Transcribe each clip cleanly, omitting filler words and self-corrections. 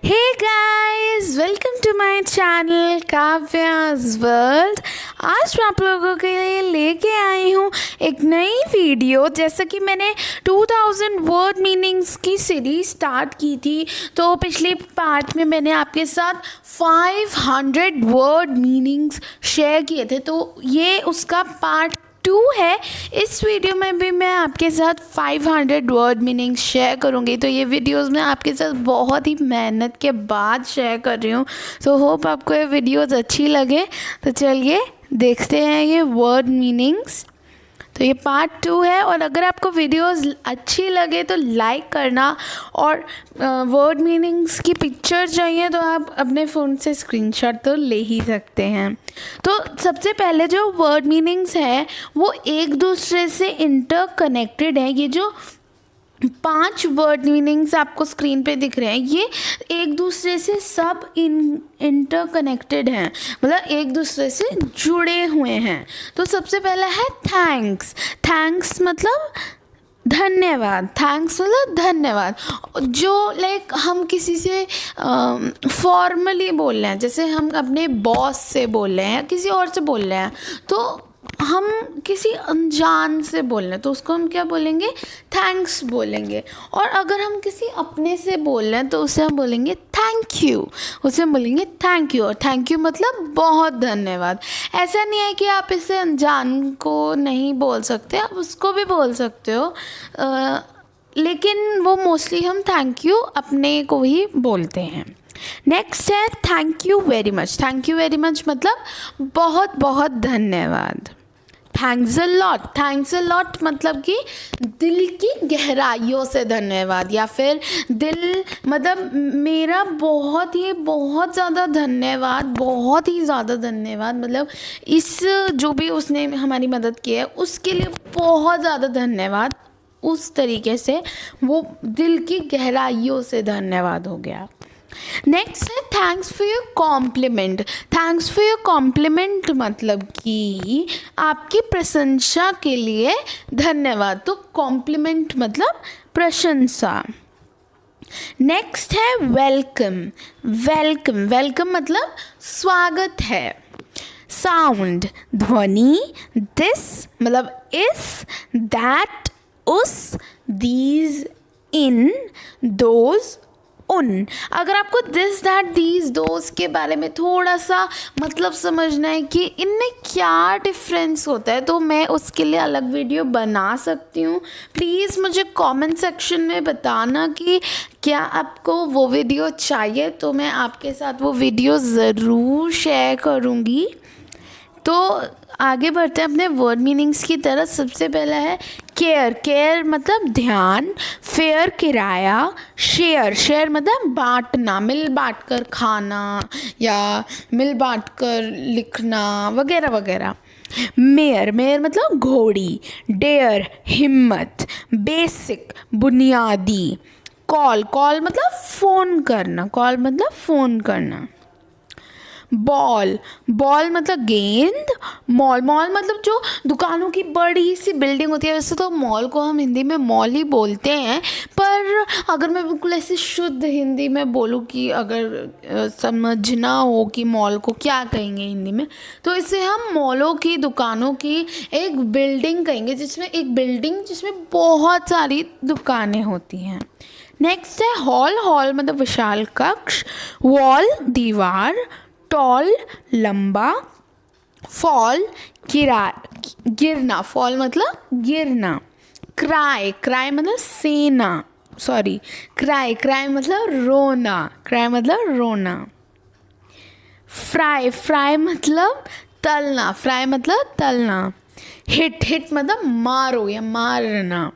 Hey guys, welcome to my channel Kavya's world. आज मैं आप लोगों के लिए लेके आई हूँ एक नई वीडियो। जैसा कि मैंने 2000 वर्ड मीनिंग्स की सीरीज स्टार्ट की थी, तो पिछले पार्ट में मैंने आपके साथ 500 वर्ड मीनिंग्स शेयर किए थे, तो ये उसका पार्ट 2 है। इस वीडियो में भी मैं आपके साथ 500 वर्ड मीनिंग शेयर करूँगी। तो ये वीडियोस मैं आपके साथ बहुत ही मेहनत के बाद शेयर कर रही हूँ। तो होप आपको ये वीडियोस अच्छी लगे। तो चलिए देखते हैं ये वर्ड मीनिंग्स। तो ये पार्ट 2 है, और अगर आपको वीडियोस अच्छी लगे तो लाइक करना, और वर्ड मीनिंग्स की पिक्चर चाहिए तो आप अपने फ़ोन से स्क्रीनशॉट तो ले ही सकते हैं। तो सबसे पहले जो वर्ड मीनिंग्स है वो एक दूसरे से इंटरकनेक्टेड है। ये जो 5 वर्ड मीनिंग्स आपको स्क्रीन पे दिख रहे हैं, ये एक दूसरे से सब इंटरकनेक्टेड हैं, मतलब एक दूसरे से जुड़े हुए हैं। तो सबसे पहला है थैंक्स। थैंक्स मतलब धन्यवाद। थैंक्स मतलब धन्यवाद। जो लाइक हम किसी से फॉर्मली बोल रहे हैं, जैसे हम अपने बॉस से बोल रहे हैं या किसी और से बोल रहे हैं, तो हम किसी अनजान से बोल रहे हैं तो उसको हम क्या बोलेंगे? थैंक्स बोलेंगे। और अगर हम किसी अपने से बोल रहे हैं तो उसे हम बोलेंगे थैंक यू। उसे हम बोलेंगे थैंक यू, और थैंक यू मतलब बहुत धन्यवाद। ऐसा नहीं है कि आप इसे अनजान को नहीं बोल सकते, आप उसको भी बोल सकते हो, लेकिन वो मोस्टली हम थैंक यू अपने को ही बोलते हैं। नेक्स्ट है thank you very much. Thank you very much मतलब बहुत बहुत धन्यवाद। Thanks a lot. Thanks a lot मतलब कि दिल की गहराइयों से धन्यवाद, या फिर दिल मतलब मेरा बहुत ज़्यादा धन्यवाद, बहुत ही ज़्यादा धन्यवाद, मतलब इस जो भी उसने हमारी मदद की है उसके लिए बहुत ज़्यादा धन्यवाद। उस तरीके से वो दिल की गहराइयों से धन्यवाद हो गया। नेक्स्ट है thanks for your compliment. Thanks for your compliment मतलब कि आपकी प्रशंसा के लिए धन्यवाद। तो कॉम्प्लीमेंट मतलब प्रशंसा। नेक्स्ट है वेलकम। वेलकम वेलकम मतलब स्वागत है। साउंड ध्वनि। दिस मतलब इस, दैट उस, दीज इन, दोज उन। अगर आपको दिस दैट दीज दोज के बारे में थोड़ा सा मतलब समझना है कि इनमें क्या डिफरेंस होता है, तो मैं उसके लिए अलग वीडियो बना सकती हूँ। प्लीज़ मुझे कमेंट सेक्शन में बताना कि क्या आपको वो वीडियो चाहिए, तो मैं आपके साथ वो वीडियो ज़रूर शेयर करूँगी। तो आगे बढ़ते हैं अपने वर्ड मीनिंग्स की तरफ। सबसे पहला है केयर। केयर मतलब ध्यान। फेयर किराया। शेयर। शेयर मतलब बांटना, मिल बांट कर खाना या मिल बांट कर लिखना वगैरह वगैरह। मेयर। मेयर मतलब घोड़ी। डेयर हिम्मत। बेसिक बुनियादी। कॉल। कॉल मतलब फ़ोन करना। कॉल मतलब फ़ोन करना। बॉल। बॉल मतलब गेंद। मॉल। मॉल मतलब जो दुकानों की बड़ी सी बिल्डिंग होती है। वैसे तो मॉल को हम हिंदी में मॉल ही बोलते हैं, पर अगर मैं बिल्कुल ऐसे शुद्ध हिंदी में बोलूँ कि अगर समझना हो कि मॉल को क्या कहेंगे हिंदी में, तो इसे हम मॉलों की दुकानों की एक बिल्डिंग कहेंगे, जिसमें बहुत सारी दुकानें होती हैं। नेक्स्ट है हॉल। हॉल मतलब विशाल कक्ष। वॉल दीवार। टॉल लंबा। फॉल गिरना। फॉल मतलब गिरना। क्राई। क्राई मतलब सेना, सॉरी, क्राई मतलब रोना। क्राई मतलब रोना। फ्राई। फ्राई मतलब तलना। फ्राई मतलब तलना। हिट। हिट मतलब मारो या मारना।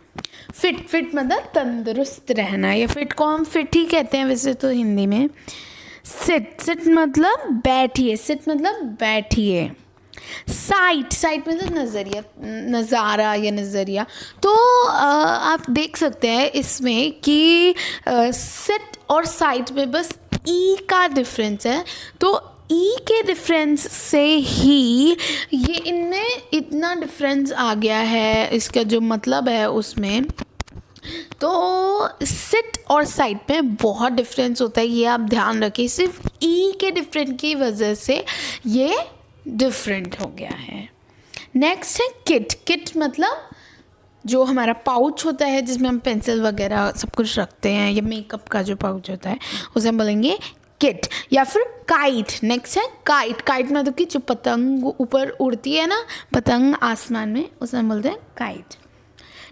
फिट। फिट मतलब तंदुरुस्त रहना, या फिट को हम फिट ही कहते हैं वैसे तो हिंदी में। सिट। सिट मतलब बैठिए। सिट मतलब बैठिए। साइट। साइट मतलब नज़रिया, नज़ारा या नज़रिया। तो आप देख सकते हैं इसमें कि सिट और साइट में बस ई का डिफरेंस है। तो ई के डिफरेंस से ही ये इनमें इतना डिफरेंस आ गया है, इसका जो मतलब है उसमें। तो सिट और साइट में बहुत डिफरेंस होता है, ये आप ध्यान रखिए। सिर्फ ई के डिफरेंट की वजह से ये डिफरेंट हो गया है। नेक्स्ट है किट। किट मतलब जो हमारा पाउच होता है जिसमें हम पेंसिल वगैरह सब कुछ रखते हैं, या मेकअप का जो पाउच होता है उसे हम बोलेंगे किट। या फिर काइट। नेक्स्ट है काइट। काइट मतलब कि जो पतंग ऊपर उड़ती है ना, पतंग आसमान में, उसे हम बोलते हैं काइट।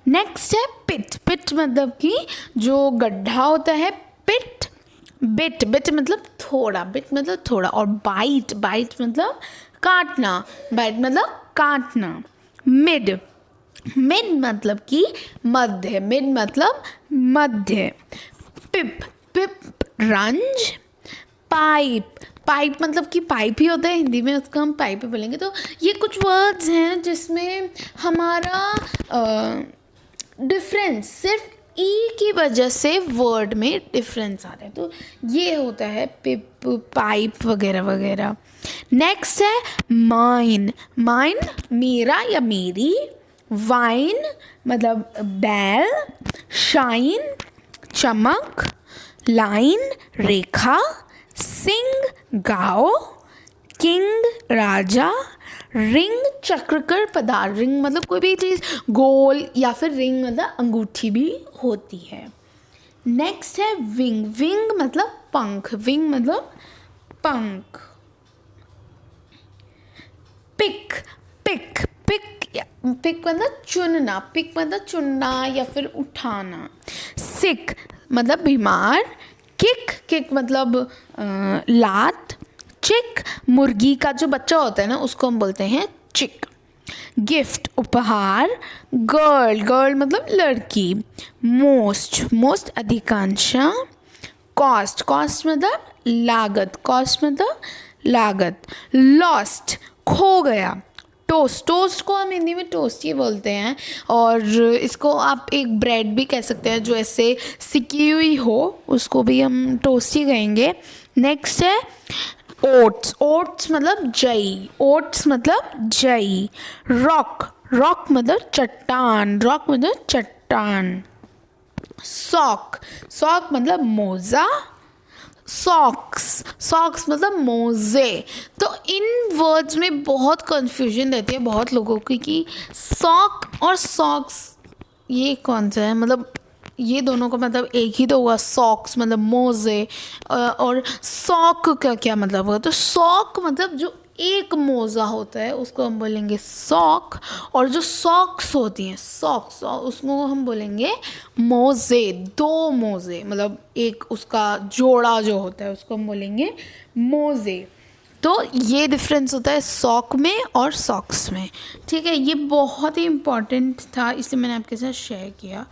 नेक्स्ट है पिट। पिट मतलब कि जो गड्ढा होता है, पिट। बिट। बिट मतलब थोड़ा, बिट मतलब थोड़ा। और बाइट। बाइट मतलब काटना, बाइट मतलब काटना। मिड। मिड मतलब कि मध्य, मिड मतलब मध्य। पिप। पिप रंज। पाइप। पाइप मतलब कि पाइप ही होता है, हिंदी में उसको हम पाइप ही बोलेंगे। तो ये कुछ वर्ड्स हैं जिसमें हमारा डिफरेंस सिर्फ ई की वजह से वर्ड में डिफरेंस आ रहा है। तो ये होता है पिप, पाइप वगैरह वगैरह। नेक्स्ट है माइन। माइन मेरा या मेरी। वाइन मतलब बैल। शाइन चमक। लाइन रेखा। सिंग गाओ। किंग राजा। रिंग चक्कर पदार्थ। रिंग मतलब कोई भी चीज़ गोल, या फिर रिंग मतलब अंगूठी भी होती है। नेक्स्ट है विंग। विंग मतलब पंख। विंग मतलब पंख। पिक। पिक। पिक पिक मतलब चुनना। पिक मतलब चुनना या फिर उठाना। सिक मतलब बीमार। किक। किक मतलब लात। चिक मुर्गी का जो बच्चा होता है ना, उसको हम बोलते हैं चिक। गिफ्ट उपहार। गर्ल। गर्ल मतलब लड़की। मोस्ट। मोस्ट अधिकांश। कॉस्ट। कॉस्ट मतलब लागत। कॉस्ट मतलब लागत। लॉस्ट खो गया। टोस्ट। टोस्ट को हम हिंदी में टोस्ट ही बोलते हैं, और इसको आप एक ब्रेड भी कह सकते हैं जो ऐसे सिकी हुई हो, उसको भी हम टोस्ट ही कहेंगे। नेक्स्ट है ओट्स। ओट्स मतलब जई। ओट्स मतलब जई। रॉक। रॉक मतलब चट्टान। रॉक मतलब चट्टान। सॉक। सॉक मतलब मोजा। सॉक्स। सॉक्स मतलब मोजे। तो इन वर्ड्स में बहुत कंफ्यूजन रहती है बहुत लोगों की कि सॉक और सॉक्स ये कौन सा है, मतलब ये दोनों का मतलब एक ही तो हुआ। सॉक्स मतलब मोजे, और सॉक का क्या मतलब होगा। तो सॉक मतलब जो एक मोज़ा होता है उसको हम बोलेंगे सॉक, और जो सॉक्स होती हैं सॉक्स उसको हम बोलेंगे मोज़े। दो मोज़े मतलब एक उसका जोड़ा जो होता है उसको हम बोलेंगे मोज़े। तो ये डिफरेंस होता है सॉक में और सॉक्स में। ठीक है, ये बहुत ही इम्पॉर्टेंट था इसलिए मैंने आपके साथ शेयर किया।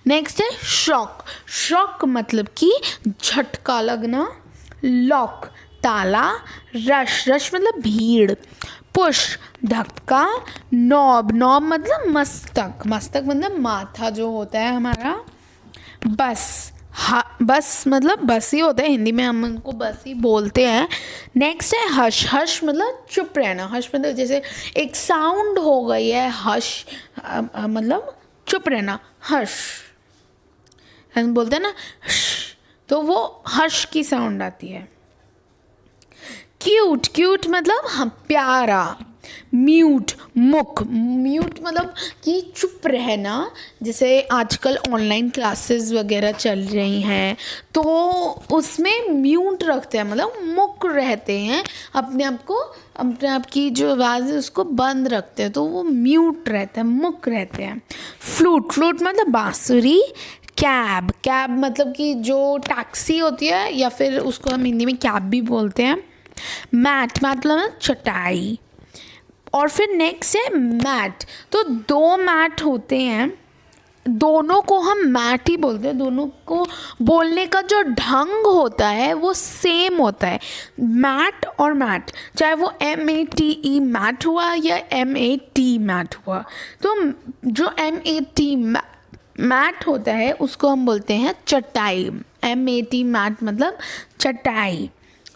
नेक्स्ट है शॉक। शॉक मतलब कि झटका लगना। लॉक ताला। रश। रश मतलब भीड़। पुश धक्का। नॉब। नॉब मतलब मस्तक। मस्तक मतलब माथा जो होता है हमारा। बस। बस मतलब बस ही होता है, हिंदी में हम उनको बस ही बोलते हैं। नेक्स्ट है हश। हश मतलब चुप रहना। हश मतलब जैसे एक साउंड हो गई है हश, मतलब चुप रहना। हश हम बोलते हैं ना हश, तो वो हश की साउंड आती है। क्यूट। क्यूट मतलब हम प्यारा। म्यूट मुख। म्यूट मतलब कि चुप रहना। जैसे आजकल ऑनलाइन क्लासेस वगैरह चल रही हैं तो उसमें म्यूट रखते हैं, मतलब मुख रहते हैं, अपने आप की जो आवाज़ है उसको बंद रखते हैं, तो वो म्यूट रहते हैं, मुख रहते हैं। फ्लूट। फ्लूट मतलब बांसुरी। कैब। कैब मतलब कि जो टैक्सी होती है या फिर उसको हम हिंदी में कैब भी बोलते हैं। मैट। मैट मतलब चटाई। और फिर नेक्स्ट है मैट। तो दो मैट होते हैं, दोनों को हम मैट ही बोलते हैं। दोनों को बोलने का जो ढंग होता है वो सेम होता है, मैट और मैट, चाहे वो MATE मैट हुआ या MAT मैट हुआ। तो जो MAT मैट होता है उसको हम बोलते हैं चटाई। MAT मैट मतलब चटाई।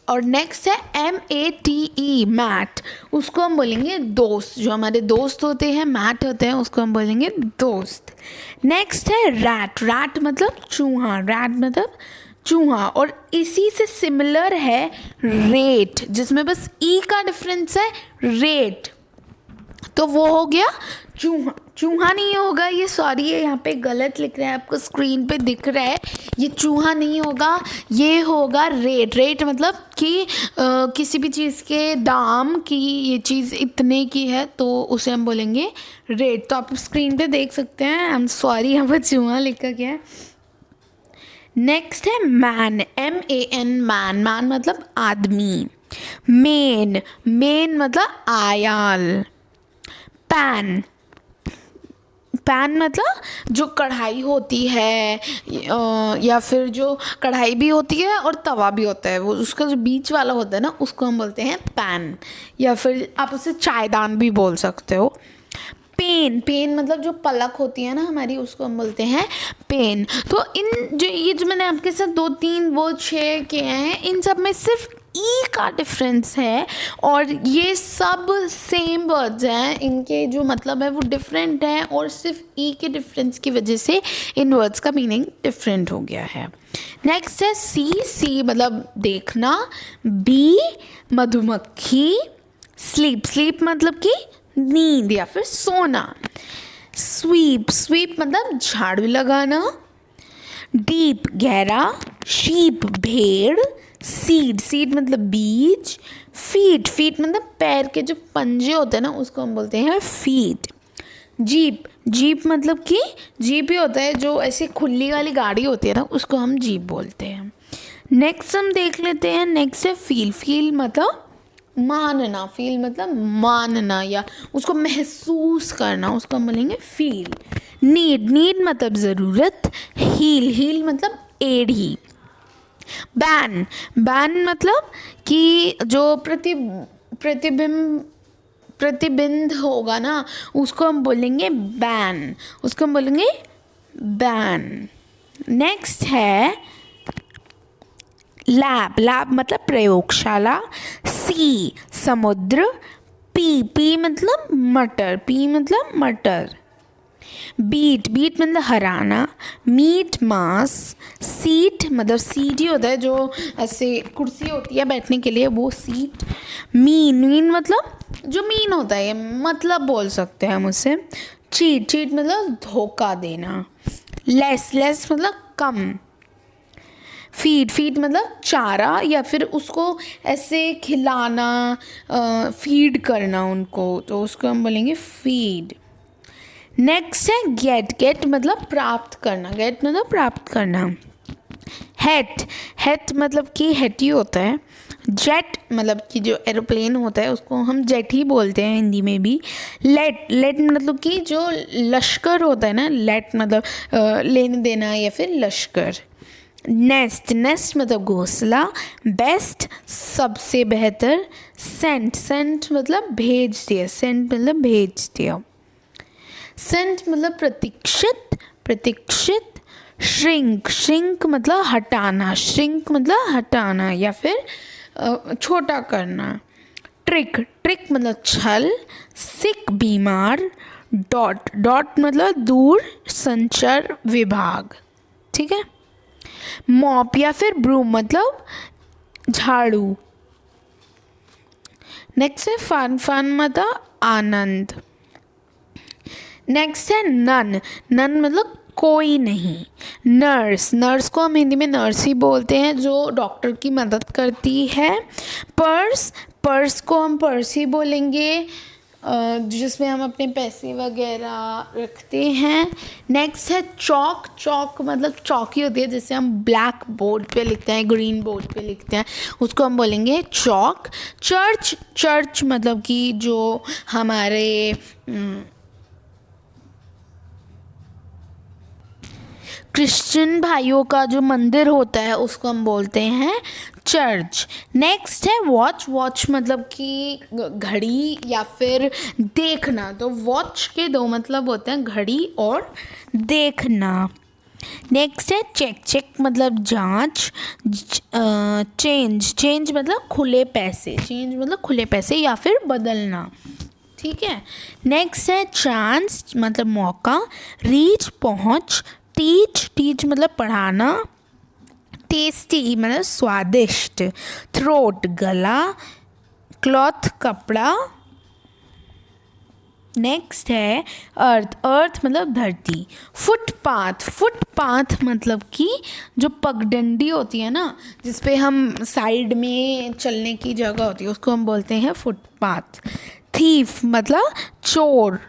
और नेक्स्ट है MATE मैट, उसको हम बोलेंगे दोस्त। जो हमारे दोस्त होते हैं मैट होते हैं उसको हम बोलेंगे दोस्त। नेक्स्ट है रैट, रैट मतलब चूहा, रैट मतलब चूहा। और इसी से सिमिलर है रेट, जिसमें बस ई का डिफरेंस है, रेट। तो वो हो गया चूहा, चूहा नहीं होगा ये, सॉरी ये यहाँ पे गलत लिख रहा है, आपको स्क्रीन पे दिख रहा है, ये चूहा नहीं होगा, ये होगा रेट। रेट मतलब कि किसी भी चीज़ के दाम की, ये चीज़ इतने की है तो उसे हम बोलेंगे रेट। तो आप स्क्रीन पे देख सकते हैं, आई एम सॉरी यहाँ पर चूहा लिखा गया है। नेक्स्ट है मैन, MAN, मैन, मैन मतलब आदमी। मेन, मेन मतलब आयाल। पैन, पैन मतलब जो कढ़ाई होती है, या फिर जो कढ़ाई भी होती है और तवा भी होता है, वो उसका जो बीच वाला होता है ना, उसको हम बोलते हैं पैन, या फिर आप उसे चायदान भी बोल सकते हो। पेन, पेन मतलब जो पलक होती है ना हमारी, उसको हम बोलते हैं पेन। तो इन जो ये जो मैंने आपके साथ 2-3 वर्ड शेयर किए हैं, इन सब में सिर्फ ई का डिफरेंस है, और ये सब सेम वर्ड्स हैं, इनके जो मतलब है वो डिफरेंट है, और सिर्फ ई के डिफरेंस की वजह से इन वर्ड्स का मीनिंग डिफरेंट हो गया है। नेक्स्ट है सी, सी मतलब देखना। बी मधुमक्खी। स्लीप, स्लीप मतलब कि नींद या फिर सोना। स्वीप, स्वीप मतलब झाड़ू लगाना। डीप गहरा। शीप भेड़। सीड, सीड मतलब बीज। फीट, फीट मतलब पैर के जो पंजे होते हैं ना, उसको हम बोलते हैं फीट। जीप, जीप मतलब कि जीप ही होता है जो ऐसी खुली वाली गाड़ी होती है ना, उसको हम जीप बोलते हैं। नेक्स्ट हम देख लेते हैं, नेक्स्ट है फील, फील मतलब मानना। फील मतलब मानना या उसको महसूस करना, उसको हम बोलेंगे फील। नीड, नीड मतलब ज़रूरत। हील, हील मतलब एड़ी। बैन, बैन मतलब कि जो प्रतिबिंब होगा ना, उसको हम बोलेंगे बैन, उसको हम बोलेंगे बैन। नेक्स्ट है लैब, लैब मतलब प्रयोगशाला। सी समुद्र। पी, पी मतलब मटर, पी मतलब मटर। बीट, बीट मतलब हराना। मीट मांस। सीट मतलब सीट ही होता है जो ऐसे कुर्सी होती है बैठने के लिए, वो सीट। मीन, मीन मतलब जो मीन होता है, मतलब बोल सकते हैं हम उसे। चीट, चीट मतलब धोखा देना। लेस, लेस मतलब कम। फीड, फीड मतलब चारा या फिर उसको ऐसे खिलाना, फीड करना उनको, तो उसको हम बोलेंगे फीड। नेक्स्ट है गेट, गेट मतलब प्राप्त करना, गेट मतलब प्राप्त करना। हेट, हेट मतलब कि हेट ही होता है। जेट मतलब कि जो एरोप्लेन होता है उसको हम जेट ही बोलते हैं हिंदी में भी। लेट, लेट मतलब कि जो लश्कर होता है ना, लेट मतलब लेने देना या फिर लश्कर। नेस्ट, नेस्ट मतलब घोंसला। बेस्ट सबसे बेहतर। सेंट, सेंट मतलब भेज दिया, सेंट मतलब भेज दिया। सेंट मतलब प्रतीक्षित, प्रतीक्षित। श्रिंक, श्रिंक मतलब हटाना, श्रिंक मतलब हटाना या फिर छोटा करना। ट्रिक, ट्रिक मतलब छल। सिक बीमार। डॉट, डॉट मतलब दूर संचार विभाग, ठीक है। मॉप या फिर ब्रूम मतलब झाड़ू। नेक्स्ट है फन, फन मतलब आनंद। नेक्स्ट है नन, नन मतलब कोई नहीं। नर्स, नर्स को हम हिंदी में नर्स ही बोलते हैं, जो डॉक्टर की मदद करती है। पर्स, पर्स को हम पर्स ही बोलेंगे, जिसमें हम अपने पैसे वगैरह रखते हैं। नेक्स्ट है चौक, चौक मतलब चौकी होती है जिससे हम ब्लैक बोर्ड पे लिखते हैं, ग्रीन बोर्ड पे लिखते हैं, उसको हम बोलेंगे चौक। चर्च, चर्च मतलब कि जो हमारे क्रिश्चियन भाइयों का जो मंदिर होता है उसको हम बोलते हैं चर्च। नेक्स्ट है वॉच, वॉच मतलब कि घड़ी या फिर देखना, तो वॉच के 2 मतलब होते हैं, घड़ी और देखना। नेक्स्ट है चेक, चेक मतलब जांच। चेंज, चेंज मतलब खुले पैसे, चेंज मतलब खुले पैसे या फिर बदलना, ठीक है। नेक्स्ट है चांस मतलब मौका, रीच पहुंच, टीच मतलब पढ़ाना, टेस्टी मतलब स्वादिष्ट, थ्रोट गला, क्लॉथ कपड़ा। नेक्स्ट है अर्थ मतलब धरती, फुटपाथ मतलब कि जो पगडंडी होती है ना, जिसपे हम साइड में चलने की जगह होती है, उसको हम बोलते हैं फुटपाथ। थीफ मतलब चोर,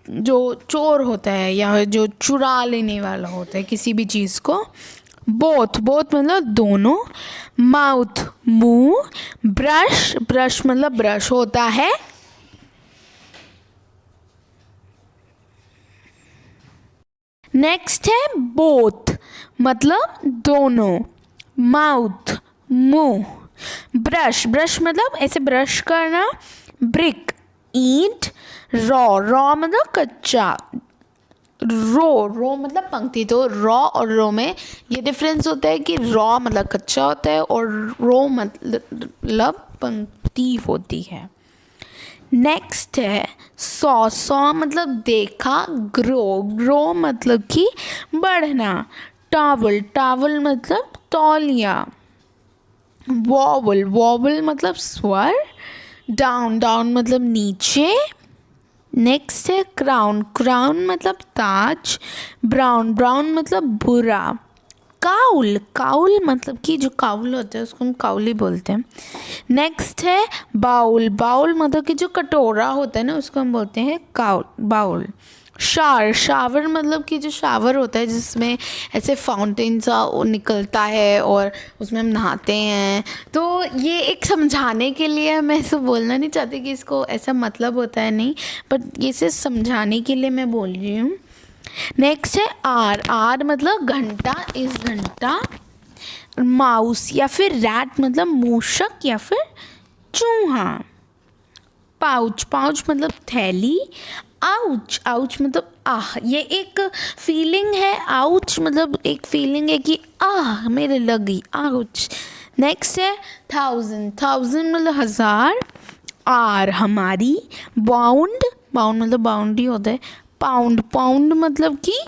जो चोर होता है या जो चुरा लेने वाला होता है किसी भी चीज़ को। बोथ मतलब दोनों। माउथ मुंह, ब्रश मतलब ब्रश होता है। नेक्स्ट है बोथ मतलब दोनों। माउथ मुंह। ब्रश मतलब ऐसे ब्रश करना। ब्रिक ईंट। रॉ मतलब कच्चा। रो मतलब पंक्ति। तो रॉ और रो में ये डिफरेंस होता है कि रॉ मतलब कच्चा होता है और रो मतलब पंक्ति होती है। नेक्स्ट है सॉ मतलब देखा। ग्रो मतलब कि बढ़ना। टावल मतलब तौलिया। वॉवल मतलब स्वर। डाउन मतलब नीचे। नेक्स्ट है क्राउन मतलब ताज। ब्राउन मतलब बुरा। काउल मतलब कि जो काउल होता है उसको हम काउल ही बोलते हैं। नेक्स्ट है बाउल मतलब कि जो कटोरा होता है ना, उसको हम बोलते हैं बाउल। शावर मतलब कि जो शावर होता है जिसमें ऐसे फाउंटेन सा निकलता है और उसमें हम नहाते हैं। तो ये एक समझाने के लिए, मैं ऐसा बोलना नहीं चाहती कि इसको ऐसा मतलब होता है, नहीं, बट ये सिर्फ समझाने के लिए मैं बोल रही हूँ। नेक्स्ट है आर मतलब घंटा, इस घंटा। माउस या फिर रैट मतलब मूषक या फिर चूहा। पाउच मतलब थैली। आउच मतलब आह, ये एक फीलिंग है। आउच मतलब एक फीलिंग है कि आह मेरे लगी, आउच। नेक्स्ट है थाउजेंड मतलब हजार। आर हमारी। बाउंड मतलब बाउंड्री होता है। पाउंड मतलब कि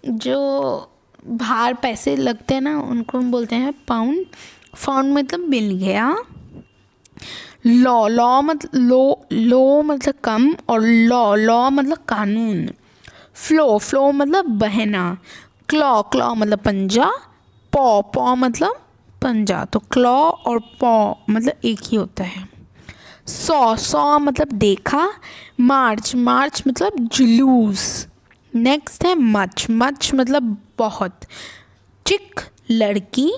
जो बाहर पैसे लगते हैं ना, उनको हम बोलते हैं पाउंड। फाउंड मतलब मिल गया। लॉ मतलब कम और लॉ मतलब कानून। फ्लो मतलब बहना। क्लॉ मतलब पंजा। पॉ मतलब पंजा। तो क्लॉ और पॉ मतलब एक ही होता है। सॉ मतलब देखा। मार्च मतलब जुलूस। नेक्स्ट है मच मतलब बहुत। चिक लड़की।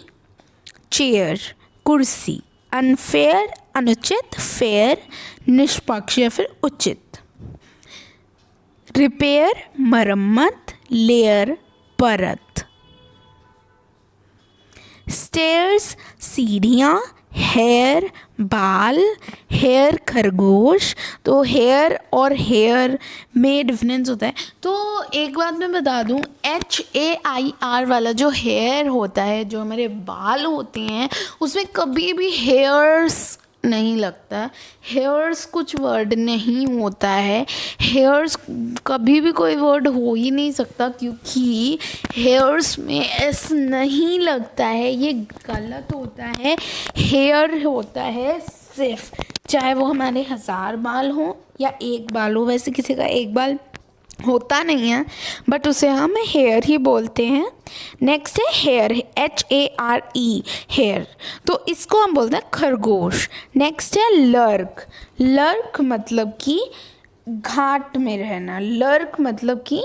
चेयर कुर्सी। अनफेयर अनुचित। फेयर निष्पक्ष या फिर उचित। रिपेयर मरम्मत। लेयर परत। स्टेयर्स सीढ़ियाँ। हेयर बाल। हेयर खरगोश। तो हेयर और हेयर में डिफरेंस होता है। तो एक बात मैं बता दूं, HAIR वाला जो हेयर होता है, जो हमारे बाल होते हैं, उसमें कभी भी हेयर्स नहीं लगता। हेयर्स कुछ वर्ड नहीं होता है। हेयर्स कभी भी कोई वर्ड हो ही नहीं सकता, क्योंकि हेयर्स में एस नहीं लगता है, ये गलत होता है। हेयर होता है सिर्फ, चाहे वो हमारे 1000 बाल हो या एक बाल हो। वैसे किसी का एक बाल होता नहीं है, बट उसे हम हेयर ही बोलते हैं। नेक्स्ट है हेयर, HARE हेयर, तो इसको हम बोलते हैं खरगोश। नेक्स्ट है लर्क मतलब कि घाट में रहना। लर्क मतलब कि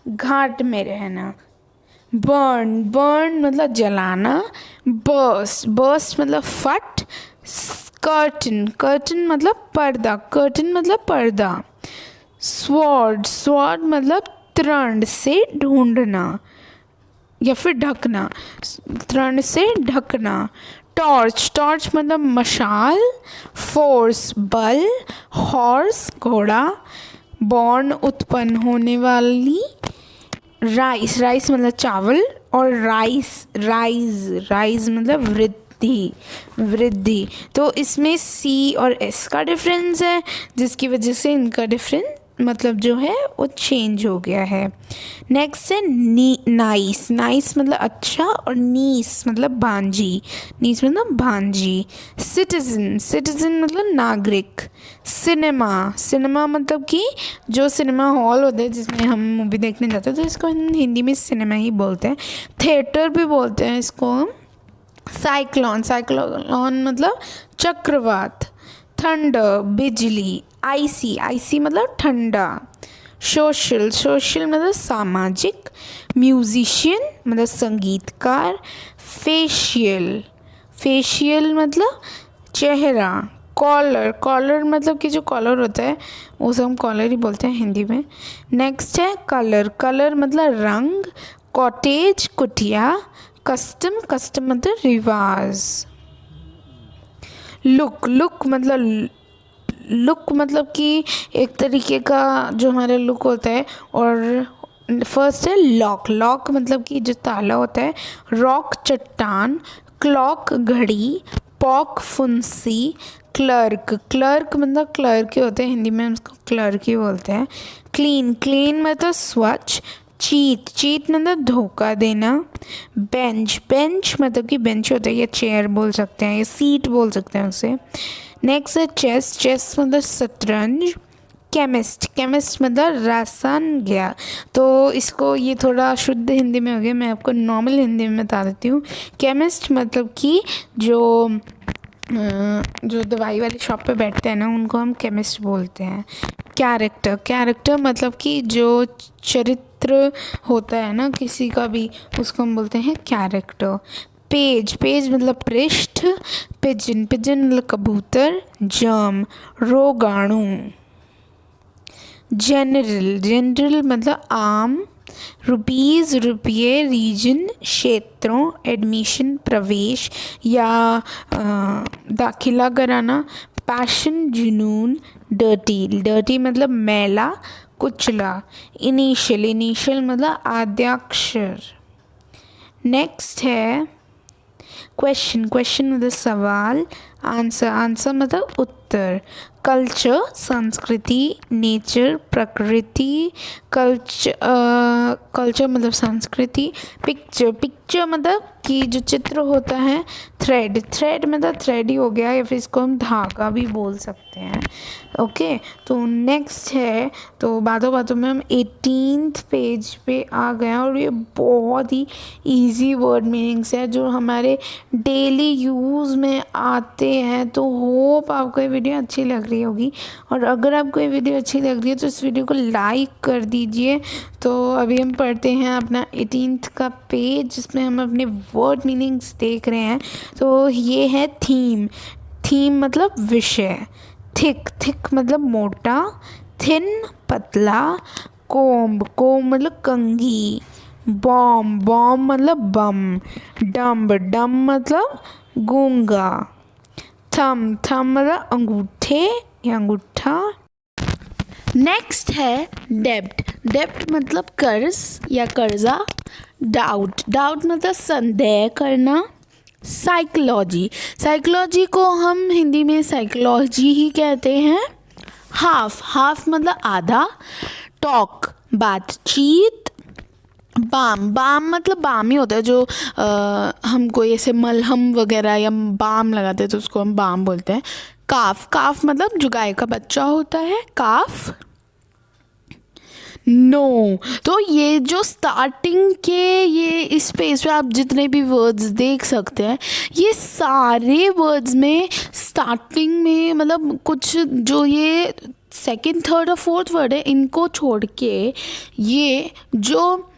घाट में रहना। बर्न मतलब जलाना। बर्स्ट मतलब फट। कर्टन मतलब पर्दा। स्वॉर्ड मतलब तृण से ढूंढना या फिर ढकना। तृण से ढकना। टॉर्च मतलब मशाल। फोर्स बल। हॉर्स घोड़ा। बॉर्न उत्पन्न होने वाली। राइस मतलब चावल। और राइज मतलब वृद्धि, वृद्धि। तो इसमें सी और एस का डिफरेंस है, जिसकी वजह से इनका डिफरेंस मतलब जो है वो चेंज हो गया है। नेक्स्ट है नाइस, नाइस मतलब अच्छा, और नीस मतलब भांजी, नीस मतलब भांजी। सिटीजन, सिटीजन मतलब नागरिक। सिनेमा, सिनेमा मतलब कि जो सिनेमा हॉल होता है जिसमें हम मूवी देखने जाते हैं, तो इसको हम हिंदी में सिनेमा ही बोलते हैं। थिएटर भी बोलते हैं इसको हम। साइक्लोन, साइक्लोन मतलब चक्रवात। थंडर, बिजली। आईसी, आईसी मतलब ठंडा। सोशल, सोशल मतलब सामाजिक। म्यूजिशियन मतलब संगीतकार। फेशियल, फेशियल मतलब चेहरा। कॉलर, कॉलर मतलब कि जो कॉलर होता है उसे हम कॉलर ही बोलते हैं हिंदी में। नेक्स्ट है कलर, कलर मतलब रंग। कॉटेज, कुटिया। कस्टम, कस्टम मतलब रिवाज। लुक, लुक मतलब, लुक मतलब कि एक तरीके का जो हमारा लुक होता है। और फर्स्ट है लॉक, लॉक मतलब कि जो ताला होता है। रॉक, चट्टान। क्लॉक, घड़ी। पॉक, फुंसी। क्लर्क, क्लर्क मतलब क्लर्क ही होते हैं, हिंदी में हम उसको क्लर्क ही बोलते हैं। क्लीन, क्लीन मतलब स्वच्छ। चीट, चीट मतलब धोखा देना। बेंच, बेंच मतलब कि बेंच होता है, या चेयर बोल सकते हैं, या सीट बोल सकते हैं उसे। नेक्स्ट है चेस, चेस मतलब शतरंज। केमिस्ट, केमिस्ट मतलब रसायन। तो इसको ये थोड़ा शुद्ध हिंदी में हो गया, मैं आपको नॉर्मल हिंदी में बता देती हूँ। केमिस्ट मतलब कि जो दवाई वाली शॉप पे बैठते हैं ना, उनको हम केमिस्ट बोलते हैं। कैरेक्टर, कैरेक्टर मतलब कि जो चरित्र होता है ना किसी का भी, उसको हम बोलते हैं कैरेक्टर। पेज, पेज मतलब पृष्ठ। पिजन, पिजन मतलब कबूतर। जर्म, रोगाणु। जनरल, जनरल मतलब आम। रुपीज़, रुपये। रीजन, क्षेत्रों। एडमिशन, प्रवेश या दाखिला कराना। पैशन, जुनून। डर्टी, डर्टी मतलब मैला, कुचला। इनिशियल, इनिशियल मतलब आद्याक्षर। नेक्स्ट है क्वेश्चन, क्वेश्चन मतलब सवाल। आंसर, आंसर मतलब उत्तर। कल्चर, संस्कृति। नेचर, प्रकृति। कल्चर मतलब संस्कृति। पिक्चर, पिक्चर मतलब कि जो चित्र होता है। थ्रेड, थ्रेड मतलब थ्रेड ही हो गया, या फिर इसको हम धागा भी बोल सकते हैं। ओके, तो नेक्स्ट है, तो बातों बातों में हम 18th पेज पे आ गए हैं, और ये बहुत ही इजी वर्ड मीनिंग्स है जो हमारे डेली यूज़ में आते हैं। तो होप आपको ये वीडियो अच्छी लग रही होगी, और अगर आपको ये वीडियो अच्छी लग रही है तो इस वीडियो को लाइक कर दीजिए। तो अभी हम पढ़ते हैं अपना 18th का पेज, जिसमें हम अपने वर्ड मीनिंग्स देख रहे हैं। तो ये है थीम, थीम मतलब विषय। थिक, थिक मतलब मोटा। थिन, पतला। कोम्ब, कोम्ब मतलब कंघी। बॉम्ब, बॉम्ब मतलब बम। डम्ब, डम्ब मतलब गूंगा। थम, थम मतलब अंगूठे या अंगूठा। नेक्स्ट है डेब्ट, डेब्ट मतलब कर्ज या कर्जा। डाउट, डाउट मतलब संदेह करना। साइकोलॉजी, साइकोलॉजी को हम हिंदी में साइकोलॉजी ही कहते हैं। हाफ, हाफ मतलब आधा। टॉक, बातचीत। बाम, बाम मतलब बाम ही होता है, जो हम कोई ऐसे मलहम वगैरह या बाम लगाते हैं तो उसको हम बाम बोलते हैं। काफ, काफ मतलब जो गाय का बच्चा होता है, काफ। नो, तो ये जो स्टार्टिंग के ये इस पेज पे आप जितने भी वर्ड्स देख सकते हैं, ये सारे वर्ड्स में स्टार्टिंग में मतलब कुछ जो ये सेकंड, थर्ड और फोर्थ वर्ड है, इनको छोड़ के ये जो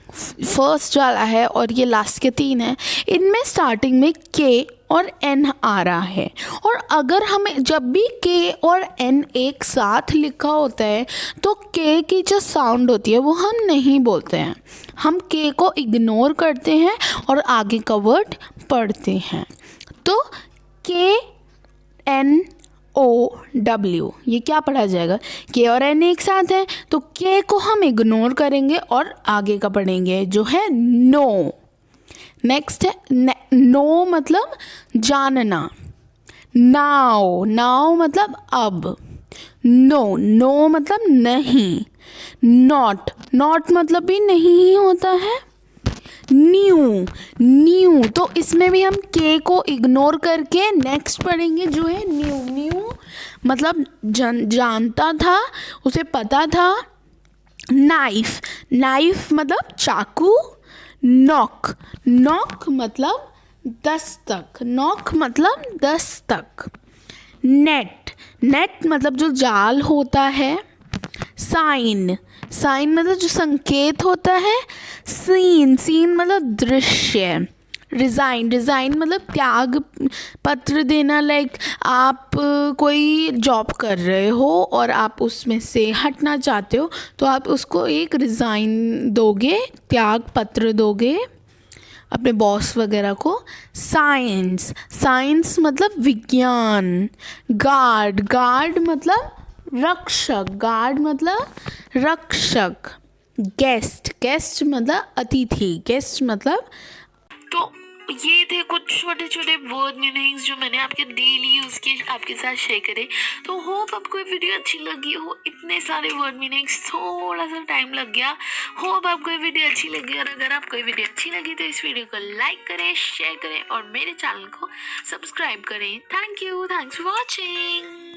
फर्स्ट वाला है और ये लास्ट के 3 है, इनमें स्टार्टिंग में के और एन आ रहा है। और अगर हमें जब भी के और एन एक साथ लिखा होता है तो के की जो साउंड होती है वो हम नहीं बोलते हैं, हम के को इग्नोर करते हैं और आगे का वर्ड पढ़ते हैं। तो के एन ओ डब्ल्यू, ये क्या पढ़ा जाएगा? के और एन एक साथ है तो के को हम इग्नोर करेंगे और आगे का पढ़ेंगे जो है नो। नेक्स्ट है नो मतलब जानना, नाउ, नाउ मतलब अब, नो मतलब नहीं, नॉट, नॉट मतलब भी नहीं ही होता है, न्यू, न्यू तो इसमें भी हम के को इग्नोर करके नेक्स्ट पढ़ेंगे जो है न्यू, न्यू मतलब जानता था, उसे पता था। नाइफ, नाइफ मतलब चाकू, नॉक, नॉक मतलब दस्तक, नॉक मतलब दस्तक। नेट, नेट मतलब जो जाल होता है। साइन, साइन मतलब जो संकेत होता है। सीन, सीन मतलब दृश्य। रिज़ाइन, रिज़ाइन मतलब त्याग पत्र देना, लाइक आप कोई जॉब कर रहे हो और आप उसमें से हटना चाहते हो तो आप उसको एक रिज़ाइन दोगे, त्याग पत्र दोगे अपने बॉस वगैरह को। साइंस, साइंस मतलब विज्ञान। गार्ड, गार्ड मतलब रक्षक, गार्ड मतलब रक्षक। गेस्ट, गेस्ट मतलब अतिथि, गेस्ट मतलब। तो ये थे कुछ छोटे छोटे वर्ड मीनिंग्स जो मैंने आपके डेली यूज़ के आपके साथ शेयर करे। तो होप आपको ये वीडियो अच्छी लगी हो। इतने सारे वर्ड मीनिंग्स, थोड़ा सा टाइम लग गया। होप आपको ये वीडियो अच्छी लगी, और अगर आपको ये वीडियो अच्छी लगी तो इस वीडियो को लाइक करें, शेयर करें और मेरे चैनल को सब्सक्राइब करें। Thank you, thanks for watching.